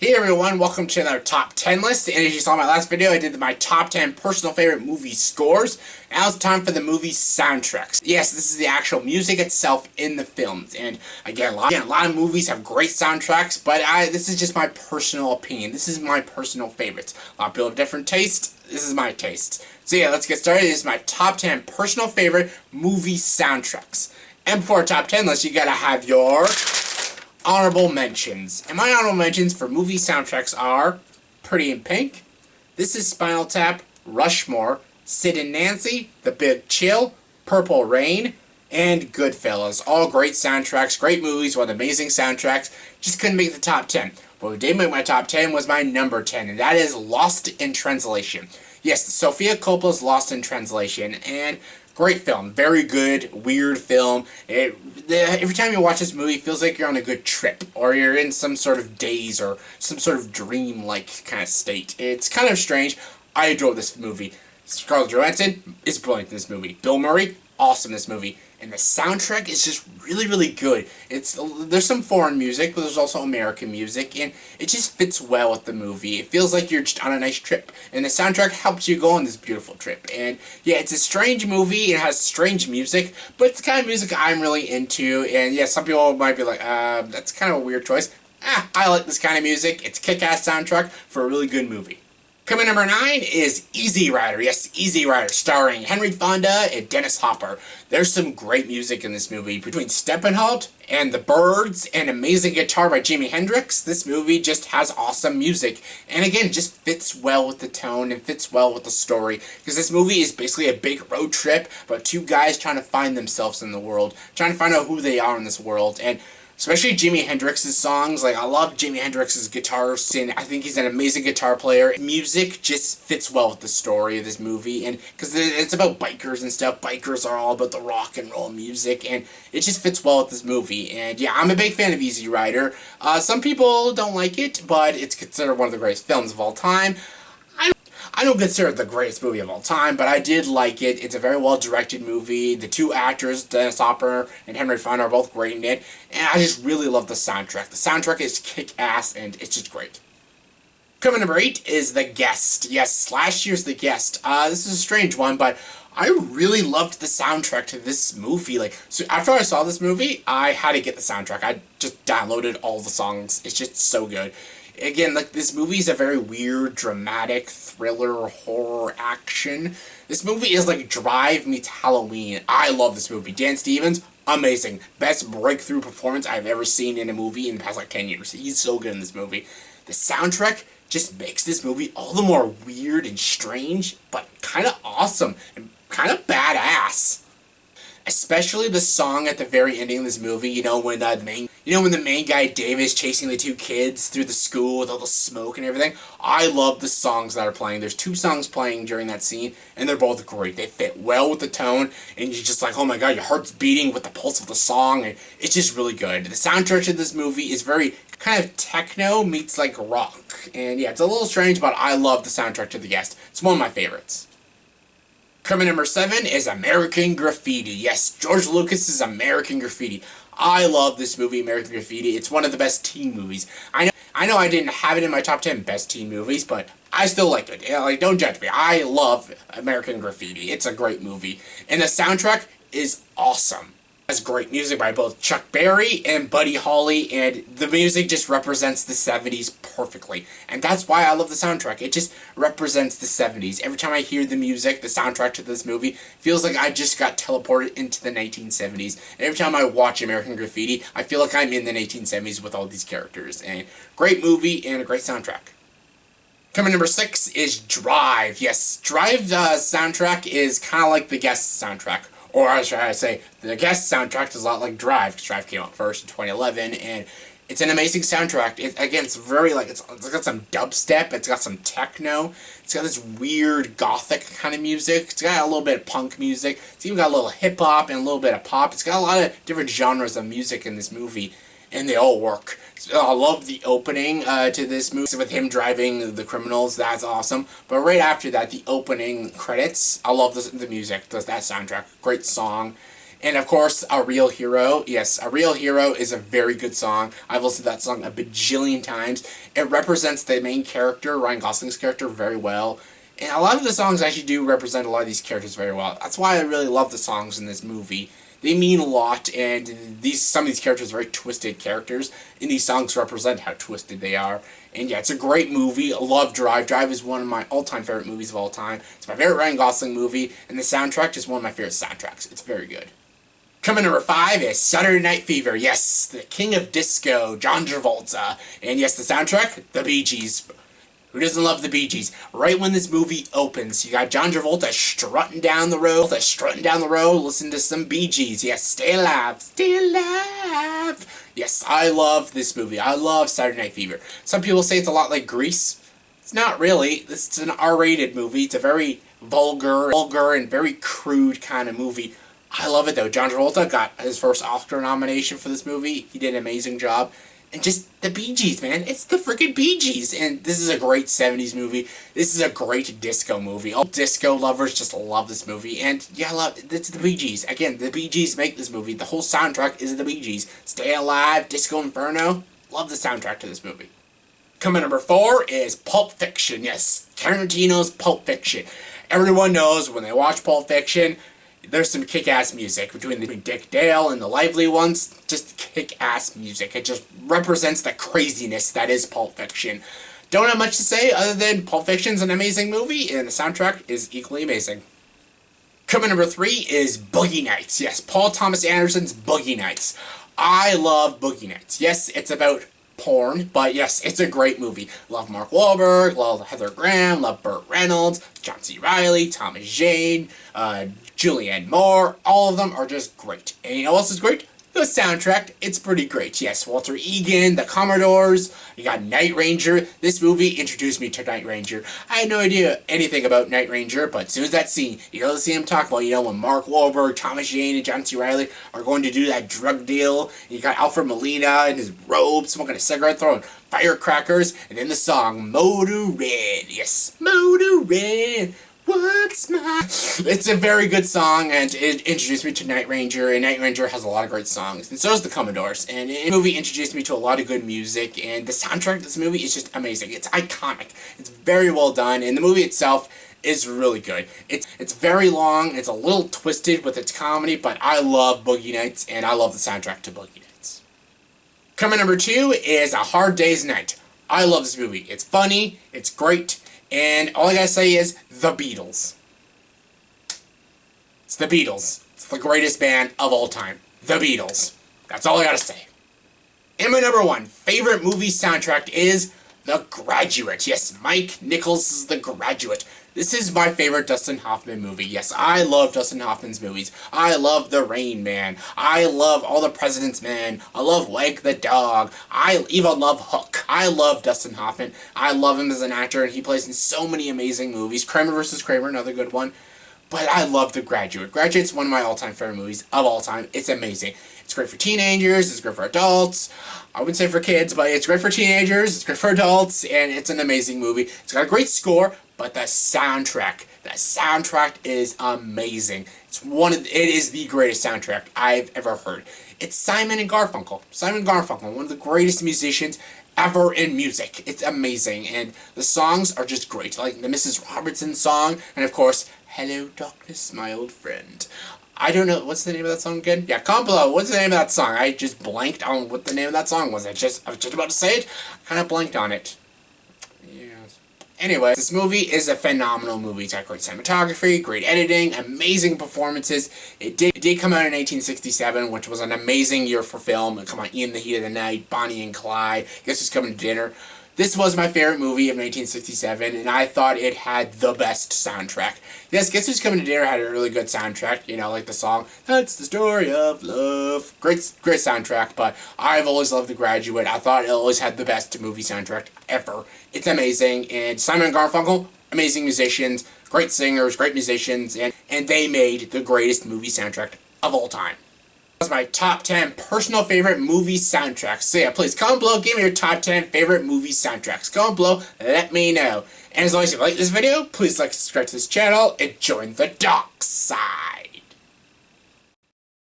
Hey everyone, welcome to another top 10 list, and as you saw in my last video, I did my top 10 personal favorite movie scores. Now it's time for the movie soundtracks. Yes, this is the actual music itself in the films, and again, a lot of movies have great soundtracks, but this is just my personal opinion. This is my personal favorites. A lot of people have different tastes. This is my taste. So yeah, let's get started. This is my top 10 personal favorite movie soundtracks. And for a top 10 list, you gotta have your honorable mentions. And my honorable mentions for movie soundtracks are Pretty in Pink, This Is Spinal Tap, Rushmore, Sid and Nancy, The Big Chill, Purple Rain, and Goodfellas. All great soundtracks, great movies with amazing soundtracks. Just couldn't make the top 10. What did make my top 10 was my number 10, and that is Lost in Translation. Yes, Sofia Coppola's Lost in Translation, and great film, very good, weird film. Every time you watch this movie, it feels like you're on a good trip, or you're in some sort of daze, or some sort of dream-like kind of state. It's kind of strange. I adore this movie. Scarlett Johansson is brilliant in this movie. Bill Murray, awesome in this movie. And the soundtrack is just really, really good. There's some foreign music, but there's also American music, and it just fits well with the movie. It feels like you're just on a nice trip, and the soundtrack helps you go on this beautiful trip. And yeah, it's a strange movie. It has strange music, but it's the kind of music I'm really into. And yeah, some people might be like, that's kind of a weird choice. I like this kind of music. It's a kick-ass soundtrack for a really good movie. Coming number 9 is Easy Rider. Yes, Easy Rider, starring Henry Fonda and Dennis Hopper. There's some great music in this movie. Between Steppenwolf and the Birds and amazing guitar by Jimi Hendrix, this movie just has awesome music. And again, it just fits well with the tone and fits well with the story. Because this movie is basically a big road trip about two guys trying to find themselves in the world, trying to find out who they are in this world. And especially Jimi Hendrix's songs. Like, I love Jimi Hendrix's guitars, and I think he's an amazing guitar player. Music just fits well with the story of this movie, and because it's about bikers and stuff. Bikers are all about the rock and roll music, and it just fits well with this movie. And yeah, I'm a big fan of Easy Rider. Some people don't like it, but it's considered one of the greatest films of all time. I don't consider it the greatest movie of all time, but I did like it. It's a very well-directed movie. The two actors, Dennis Hopper and Henry Fonda, are both great in it, and I just really love the soundtrack. The soundtrack is kick-ass, and it's just great. Coming number 8 is The Guest. Yes, last year's The Guest. This is a strange one, but I really loved the soundtrack to this movie. So after I saw this movie, I had to get the soundtrack. I just downloaded all the songs. It's just so good. Again, this movie is a very weird, dramatic, thriller, horror, action. This movie is like Drive meets Halloween. I love this movie. Dan Stevens, amazing. Best breakthrough performance I've ever seen in a movie in the past 10 years. He's so good in this movie. The soundtrack just makes this movie all the more weird and strange, but kind of awesome and kind of badass. Especially the song at the very ending of this movie, when the main guy Dave is chasing the two kids through the school with all the smoke and everything. I love the songs that are playing. There's 2 songs playing during that scene, and they're both great. They fit well with the tone, and you're just like, oh my god, your heart's beating with the pulse of the song, and it's just really good. The soundtrack of this movie is very kind of techno meets like rock, and yeah, it's a little strange, but I love the soundtrack to The Guest. It's one of my favorites. Coming number 7 is American Graffiti. Yes, George Lucas's American Graffiti. I love this movie, American Graffiti. It's one of the best teen movies. I know I didn't have it in my top 10 best teen movies, but I still like it. Don't judge me. I love American Graffiti. It's a great movie. And the soundtrack is awesome. It has great music by both Chuck Berry and Buddy Holly, and the music just represents the 70s perfectly. And that's why I love the soundtrack. It just represents the 70s. Every time I hear the music, the soundtrack to this movie, feels like I just got teleported into the 1970s. And every time I watch American Graffiti, I feel like I'm in the 1970s with all these characters. And great movie and a great soundtrack. Coming number 6 is Drive. Yes, Drive's soundtrack is kind of like The Guest soundtrack. Or I should say, The Guest soundtrack is a lot like Drive, because Drive came out first in 2011, and it's an amazing soundtrack. It's very, it's got some dubstep, it's got some techno, it's got this weird gothic kind of music, it's got a little bit of punk music, it's even got a little hip-hop and a little bit of pop. It's got a lot of different genres of music in this movie, and they all work. So I love the opening to this movie with him driving the criminals. That's awesome. But right after that, the opening credits, I love the music, that soundtrack. Great song. And of course, A Real Hero. Yes, A Real Hero is a very good song. I've listened to that song a bajillion times. It represents the main character, Ryan Gosling's character, very well. And a lot of the songs actually do represent a lot of these characters very well. That's why I really love the songs in this movie. They mean a lot, and some of these characters are very twisted characters, and these songs represent how twisted they are. And yeah, it's a great movie. I love Drive. Drive is one of my all-time favorite movies of all time. It's my favorite Ryan Gosling movie, and the soundtrack is one of my favorite soundtracks. It's very good. Coming number 5 is Saturday Night Fever. Yes, the king of disco, John Travolta. And yes, the soundtrack, the Bee Gees. Who doesn't love the Bee Gees? Right when this movie opens, you got John Travolta strutting down the road, listen to some Bee Gees. Yes, stay alive, stay alive. Yes, I love this movie. I love Saturday Night Fever. Some people say it's a lot like Grease. It's not really. It's an R-rated movie. It's a very vulgar and very crude kind of movie. I love it though. John Travolta got his first Oscar nomination for this movie. He did an amazing job. And just the Bee Gees, man. It's the freaking Bee Gees. And this is a great 70s movie. This is a great disco movie. All disco lovers just love this movie. And yeah, it's the Bee Gees. Again, the Bee Gees make this movie. The whole soundtrack is the Bee Gees. Stay Alive, Disco Inferno. Love the soundtrack to this movie. Coming number 4 is Pulp Fiction. Yes, Tarantino's Pulp Fiction. Everyone knows when they watch Pulp Fiction, there's some kick-ass music between Dick Dale and the Lively Ones. Just kick-ass music. It just represents the craziness that is Pulp Fiction. Don't have much to say other than Pulp Fiction's an amazing movie and the soundtrack is equally amazing. Coming number 3 is Boogie Nights. Yes, Paul Thomas Anderson's Boogie Nights. I love Boogie Nights. Yes, it's about porn, but yes, it's a great movie. Love Mark Wahlberg, love Heather Graham, love Burt Reynolds, John C. Reilly, Thomas Jane, Julianne Moore. All of them are just great. And you know what else is great? The soundtrack, it's pretty great. Yes, Walter Egan, the Commodores, you got Night Ranger. This movie introduced me to Night Ranger. I had no idea anything about Night Ranger, but as soon as that scene, you know the scene I'm talking about, when Mark Wahlberg, Thomas Jane, and John C. Reilly are going to do that drug deal, and you got Alfred Molina in his robe, smoking a cigarette, throwing firecrackers, and then the song, Motor Red. Yes, Motor Red. What's my... It's a very good song, and it introduced me to Night Ranger, and Night Ranger has a lot of great songs, and so does the Commodores, and the movie introduced me to a lot of good music, and the soundtrack of this movie is just amazing. It's iconic. It's very well done, and the movie itself is really good. It's very long, it's a little twisted with its comedy, but I love Boogie Nights, and I love the soundtrack to Boogie Nights. Coming number 2 is A Hard Day's Night. I love this movie. It's funny, it's great, and all I gotta say is, the Beatles. It's the Beatles. It's the greatest band of all time. The Beatles. That's all I gotta say. And my number 1 favorite movie soundtrack is The Graduate. Yes, Mike Nichols' The Graduate. This is my favorite Dustin Hoffman movie. Yes, I love Dustin Hoffman's movies. I love The Rain Man. I love All the President's Men. I love Wag the Dog. I even love Hook. I love Dustin Hoffman. I love him as an actor, and he plays in so many amazing movies. Kramer vs. Kramer, another good one. But I love The Graduate. Graduate's one of my all-time favorite movies of all time. It's amazing. It's great for teenagers. It's great for adults. I wouldn't say for kids, but it's great for teenagers. It's great for adults, and it's an amazing movie. It's got a great score, but the soundtrack is amazing. It is the greatest soundtrack I've ever heard. It's Simon and Garfunkel. Simon Garfunkel, one of the greatest musicians ever in music. It's amazing, and the songs are just great. Like the Mrs. Robertson song, and of course, Hello Darkness, My Old Friend. I don't know, what's the name of that song again? Yeah, comment below, what's the name of that song? I just blanked on what the name of that song was. I was just about to say it, I kind of blanked on it. Anyway, this movie is a phenomenal movie. It's got great cinematography, great editing, amazing performances. It did come out in 1867, which was an amazing year for film. It came out In the Heat of the Night, Bonnie and Clyde, Guess Who's Coming to Dinner. This was my favorite movie of 1967, and I thought it had the best soundtrack. Yes, Guess Who's Coming to Dinner had a really good soundtrack, like the song, That's the Story of Love. Great soundtrack, but I've always loved The Graduate. I thought it always had the best movie soundtrack ever. It's amazing, and Simon and Garfunkel, amazing musicians, great singers, great musicians, and they made the greatest movie soundtrack of all time. That's my top 10 personal favorite movie soundtracks. So yeah, please comment below, give me your top 10 favorite movie soundtracks. Comment below, let me know. And as always, if you like this video, please like, subscribe to this channel, and join the dark side.